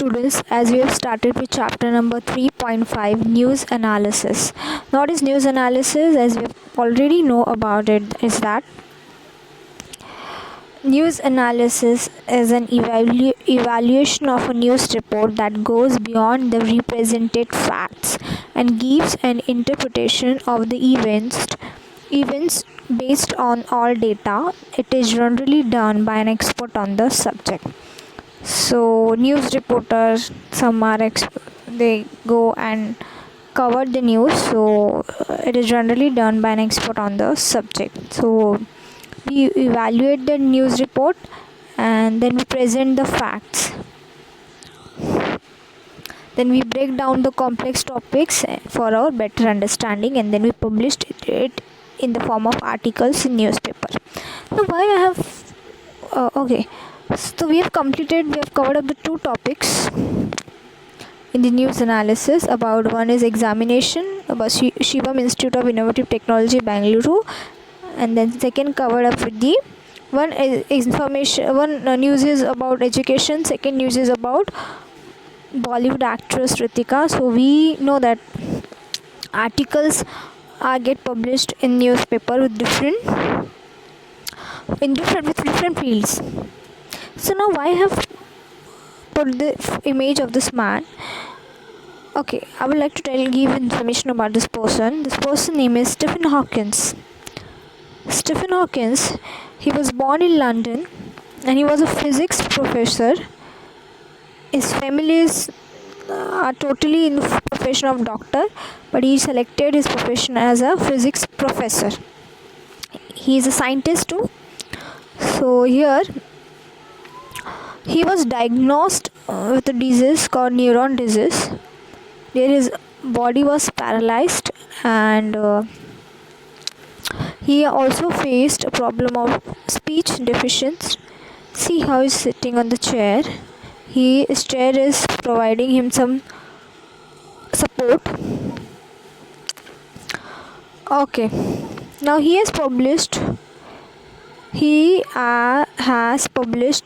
students, as we have started with chapter number 3.5, news analysis. Now, what is news analysis? As we already know about it, is that news analysis is an evaluation of a news report that goes beyond the represented facts and gives an interpretation of the events based on all data. It is generally done by an expert on the subject. So news reporters, they go and cover the news. So it is generally done by an expert on the subject. So we evaluate the news report and then we present the facts. Then we break down the complex topics for our better understanding, and then we published it in the form of articles in newspaper. Now why I have okay, so we have covered up the two topics in the news analysis. About one is examination about Shivam Institute of Innovative Technology, Bangalore, and then second covered up with the one is information. One news is about education. Second news is about Bollywood actress Ritika. So we know that articles get published in newspaper with different fields. So now I have put the image of this man. Okay, I would like to give information about this person. This person name is Stephen Hawkins. Stephen Hawkins, he was born in London and he was a physics professor. His family is totally in the profession of doctor, but he selected his profession as a physics professor. He is a scientist too. So here he was diagnosed with a disease called neuron disease. There his body was paralyzed, and he also faced a problem of speech deficiency. See how he's sitting on the chair. His chair is providing him some support. Okay, now he has published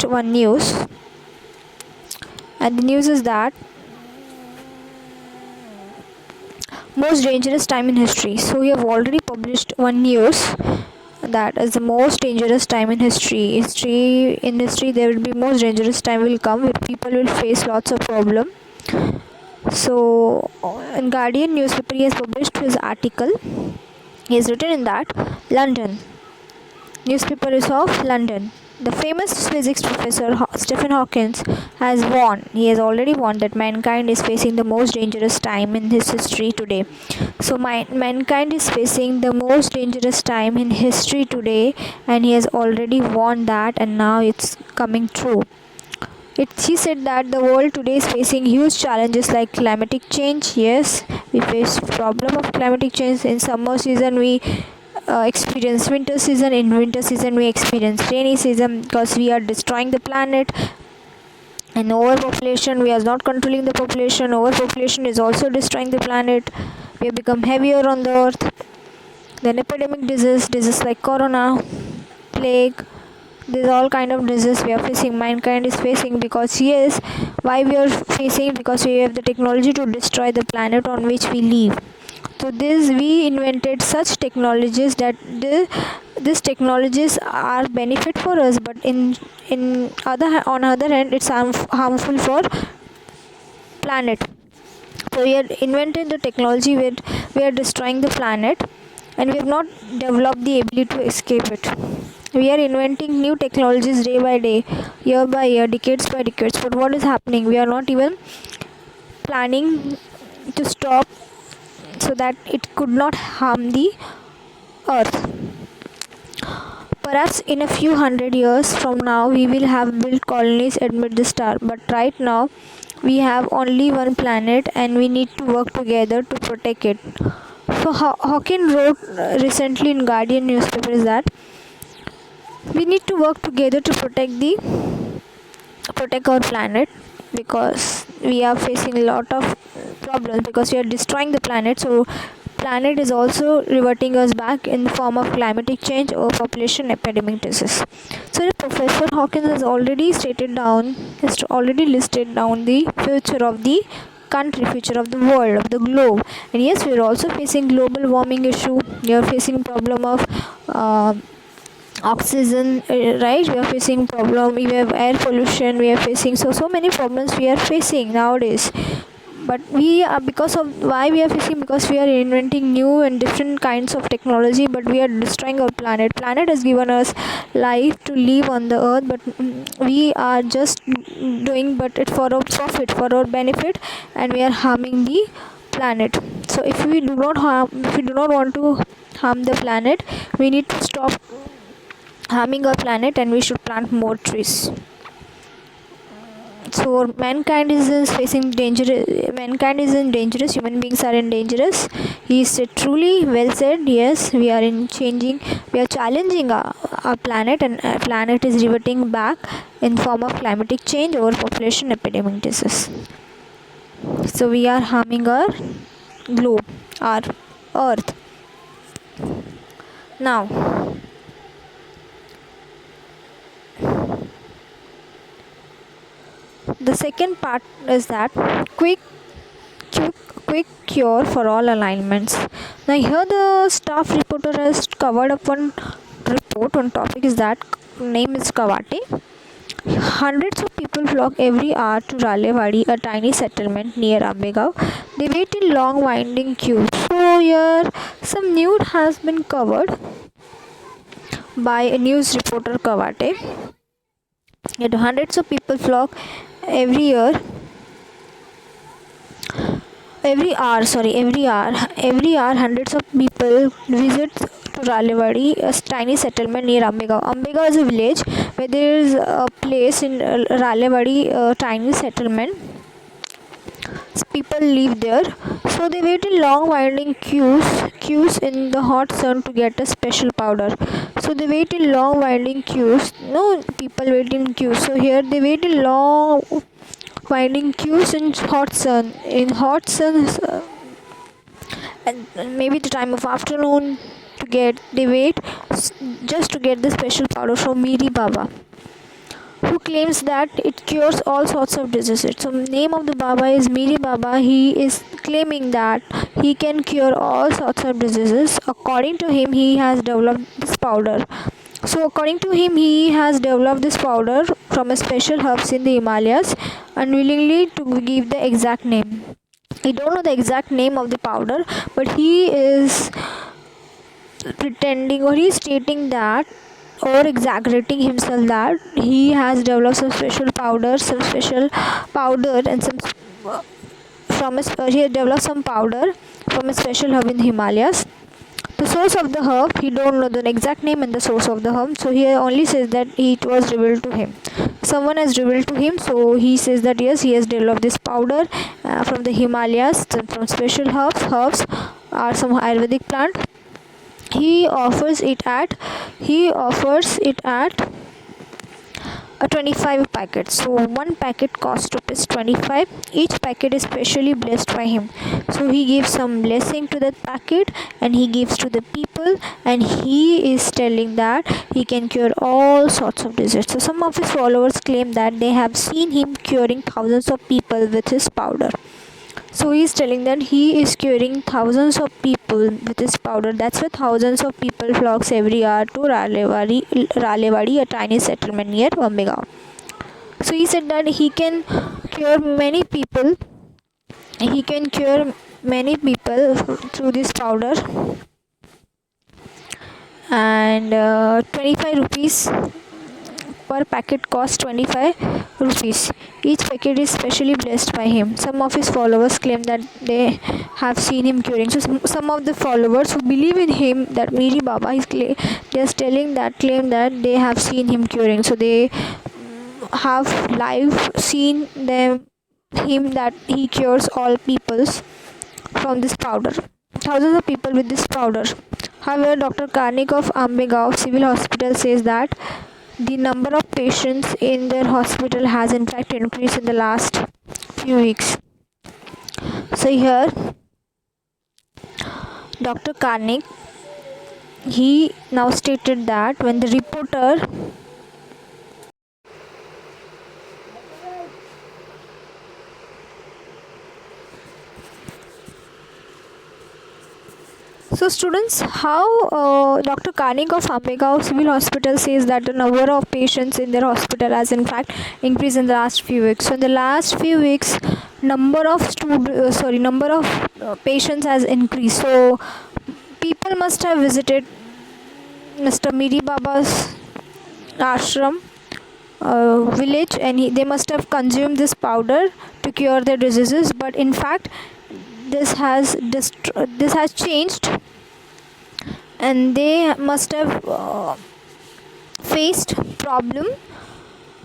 one news, and the news is that most dangerous time in history. So we have already published one news that is the most dangerous time in history. In history there will be most dangerous time will come where people will face lots of problem. So in Guardian newspaper he has published his article. He has written in that London. Newspaper is of London. The famous physics professor Stephen Hawkins has warned. He has already warned that mankind is facing the most dangerous time in his history today. So mankind is facing the most dangerous time in history today, and he has already warned that, and now it's coming true. He said that the world today is facing huge challenges like climatic change. Yes, we face problem of climatic change. In summer season we experience winter season. In winter season we experience rainy season because we are destroying the planet. And overpopulation, we are not controlling the population. Overpopulation is also destroying the planet. We have become heavier on the earth. Then epidemic disease like corona, plague, there's all kind of disease we are facing, mankind is facing. Because yes, why we are facing? Because we have the technology to destroy the planet on which we live. So we invented such technologies that these technologies are benefit for us, but on other hand it's harmful for planet. So we are inventing the technology where we are destroying the planet, and we have not developed the ability to escape it. We are inventing new technologies day by day, year by year, decades by decades, but what is happening? We are not even planning to stop so that it could not harm the earth. Perhaps in a few hundred years from now we will have built colonies amid the star, but right now we have only one planet and we need to work together to protect it. So Hawking wrote recently in Guardian newspaper is that we need to work together to protect our planet, because we are facing a lot of problems because we are destroying the planet. So planet is also reverting us back in the form of climatic change or population epidemic disease. So the Professor Hawkins has already listed down the future of the country, future of the world, of the globe. And yes, we are also facing global warming issue. We are facing problem of uh, oxygen, right? We are facing problem. We have air pollution. We are facing so many problems we are facing nowadays. But we are, because of why we are facing, because we are inventing new and different kinds of technology, but we are destroying our planet has given us life to live on the earth, but we are just doing but it for our profit, for our benefit, and we are harming the planet. So if we do not want to harm the planet, we need to stop harming our planet and we should plant more trees. So mankind is facing dangerous, human beings are in dangerous. He said, truly well said. Yes, we are challenging our planet, and our planet is reverting back in form of climatic change or population epidemic disease. So we are harming our globe, our earth. Now the second part is that quick cure for all alignments. Now here the staff reporter has covered up one report. One topic is that name is Kawate. Hundreds of people flock every hour to Ralewadi, a tiny settlement near Ambegaon. They wait in long winding queues. So here some news has been covered by a news reporter Kawate. Yet hundreds of people flock every hour hundreds of people visit to Ralewadi, a tiny settlement near Ambegaon. Ambegaon is a village where there is a place in Ralewadi, a tiny settlement. People live there, so they wait in long winding queues in the hot sun to get a special powder. So they wait in long winding queues. No, people wait in queues. So here they wait in long winding queues in hot sun. In hot sun, and maybe the time of afternoon they wait just to get the special powder from Miri Baba, who claims that it cures all sorts of diseases. So name of the Baba is Miri Baba. He is claiming that he can cure all sorts of diseases. According to him, he has developed this powder. So according to him, he has developed this powder from a special herbs in the Himalayas, unwillingly to give the exact name. I don't know the exact name of the powder, but he is pretending, or he is stating that, or exaggerating himself, that he has developed some special powder and some he has developed some powder from a special herb in the Himalayas. The source of the herb, he don't know the exact name and the source of the herb, so he only says that it was revealed to him. Someone has revealed to him, so he says that yes, he has developed this powder from the Himalayas, from special herbs or some Ayurvedic plant. He offers it at 25 packets. So one packet costs ₹25. Each packet is specially blessed by him. So he gives some blessing to that packet and he gives to the people, and he is telling that he can cure all sorts of diseases. So some of his followers claim that they have seen him curing thousands of people with his powder. So he is telling that he is curing thousands of people with his powder. That's why thousands of people flocks every hour to Ralewadi, a tiny settlement near Ambegaon. So he said that he can cure many people. He can cure many people through this powder. And 25 rupees per packet costs 25 rupees. Each packet is specially blessed by him. Some of his followers claim that they have seen him curing. So some of the followers who believe in him, that Miri Baba, they are claim that they have seen him curing. So they have live seen him that he cures all peoples from this powder. Thousands of people with this powder. However, Dr. Karnik of Ambegaon Civil Hospital says that the number of patients in their hospital has in fact increased in the last few weeks. So here Dr. Karnik, he now stated that when the reporter So students, how Dr. Karnik of Ambegaon Civil Hospital says that the number of patients in their hospital has in fact increased in the last few weeks. So in the last few weeks, number of patients has increased. So people must have visited Mr. Miri Baba's ashram village, and they must have consumed this powder to cure their diseases. But in fact, this has changed, and they must have faced problem.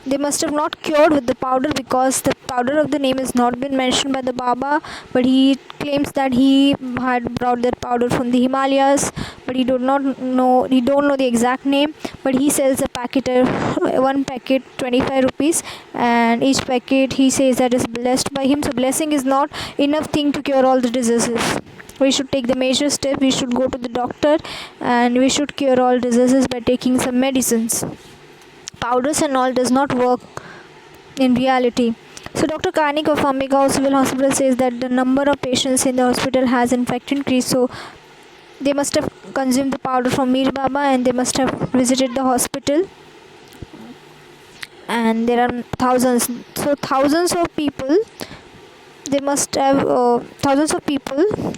They must have not cured with the powder, because the powder of the name has not been mentioned by the Baba, but he claims that he had brought that powder from the Himalayas, but he don't know the exact name. But he sells a packet of one packet 25 rupees, and each packet he says that is blessed by him. So blessing is not enough thing to cure all the diseases. We should take the major step. We should go to the doctor, and we should cure all diseases by taking some medicines. Powders and all does not work in reality. So Dr. Karnik of Ambegaon Civil Hospital says that the number of patients in the hospital has in fact increased. So they must have consumed the powder from Mir Baba, and they must have visited the hospital, and there are thousands. So thousands of people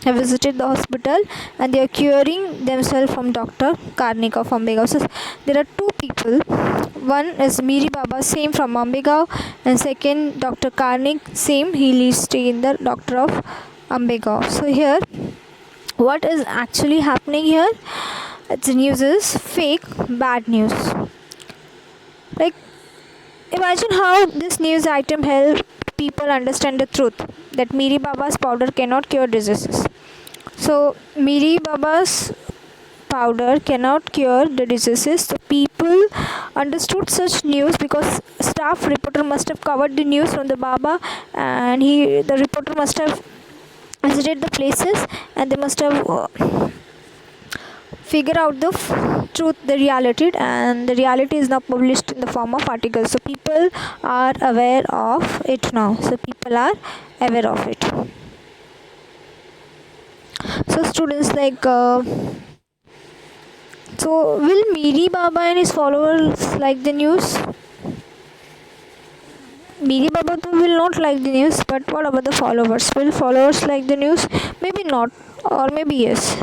have visited the hospital, and they are curing themselves from Dr. Karnik of Ambegaon. So there are two people. One is Miri Baba, same from Ambegaon, and second Dr. Karnik, same, he lives in the doctor of Ambegaon. So here, what is actually happening here? The news is fake, bad news. Like, imagine how this news item helped people understand the truth that Miri Baba's powder cannot cure diseases. So Miri Baba's powder cannot cure the diseases. So people understood such news because staff reporter must have covered the news from the Baba, and the reporter must have visited the places, and they must have figure out the truth, the reality, and the reality is now published in the form of articles. So people are aware of it now. So people are aware of it. So students, so will Miri Baba and his followers like the news? Miri Baba will not like the news, but what about the followers? Will followers like the news? Maybe not, or maybe yes.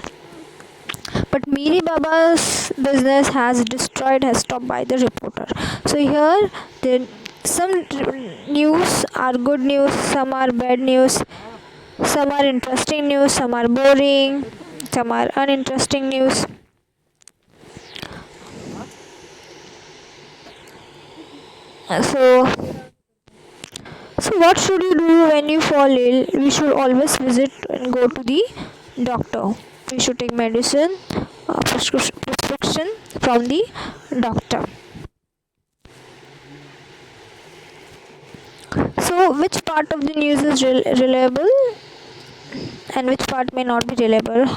But Miri Baba's business has stopped by the reporter. So here, some news are good news, some are bad news, some are interesting news, some are boring, some are uninteresting news. So what should you do when you fall ill? We should always visit and go to the doctor. We should take medicine, prescription from the doctor. So which part of the news is reliable and which part may not be reliable?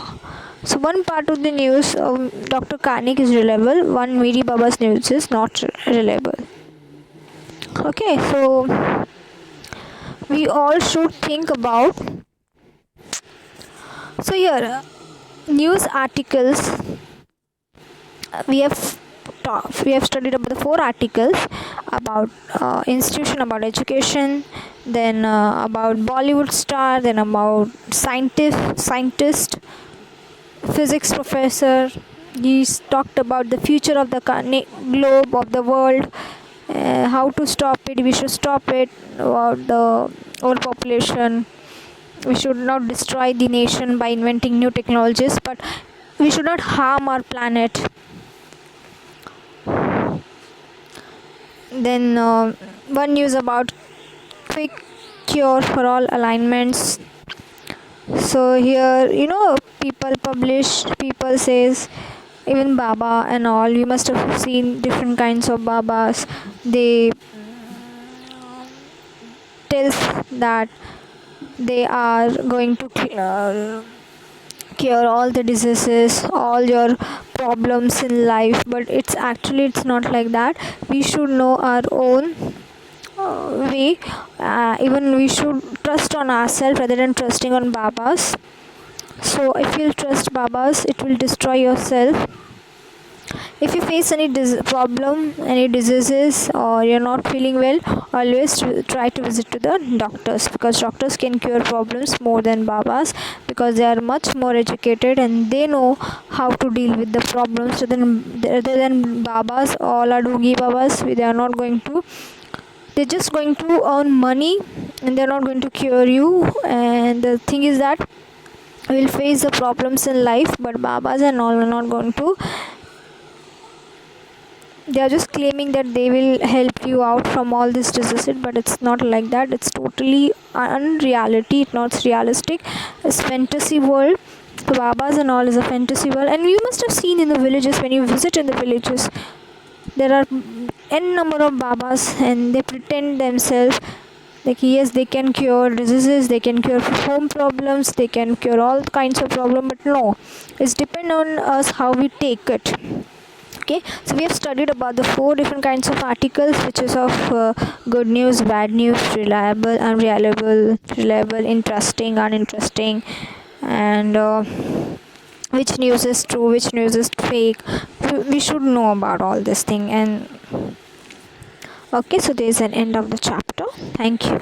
So one part of the news of Dr. Karnik is reliable, one Miri Baba's news is not reliable. Okay, so we all should think about. So here, news articles, we have studied about the 4 articles about institution, about education, then about Bollywood star, then about scientist, physics professor. He's talked about the future of the globe, of the world, how to stop it. We should stop it, about the overpopulation. We should not destroy the nation by inventing new technologies, but we should not harm our planet. Then one news about quick cure for all ailments. So here, people says, even Baba and all, you must have seen different kinds of Babas. They tells that they are going to cure all the diseases, all your problems in life, but it's not like that. We should know our own way. Even we should trust on ourselves rather than trusting on babas. So if you trust babas, it will destroy yourself. If you face any problem, any diseases, or you're not feeling well, always try to visit to the doctors, because doctors can cure problems more than babas, because they are much more educated and they know how to deal with the problems rather than babas. All are dogi babas. They are not going to, they're just going to earn money and they're not going to cure you. And the thing is that we'll face the problems in life, but babas and all are not going to. They are just claiming that they will help you out from all this diseases, but it's not like that. It's totally unreality. It's not realistic. It's fantasy world. The babas and all is a fantasy world. And you must have seen in the villages, when you visit in the villages, there are n number of babas and they pretend themselves like yes, they can cure diseases, they can cure home problems, they can cure all kinds of problems, but no, it's depend on us how we take it. Okay, so we have studied about the 4 different kinds of articles, which is of good news, bad news, reliable, unreliable, reliable, interesting, uninteresting, and which news is true, which news is fake. We should know about all this thing. And okay, so there is an end of the chapter. Thank you.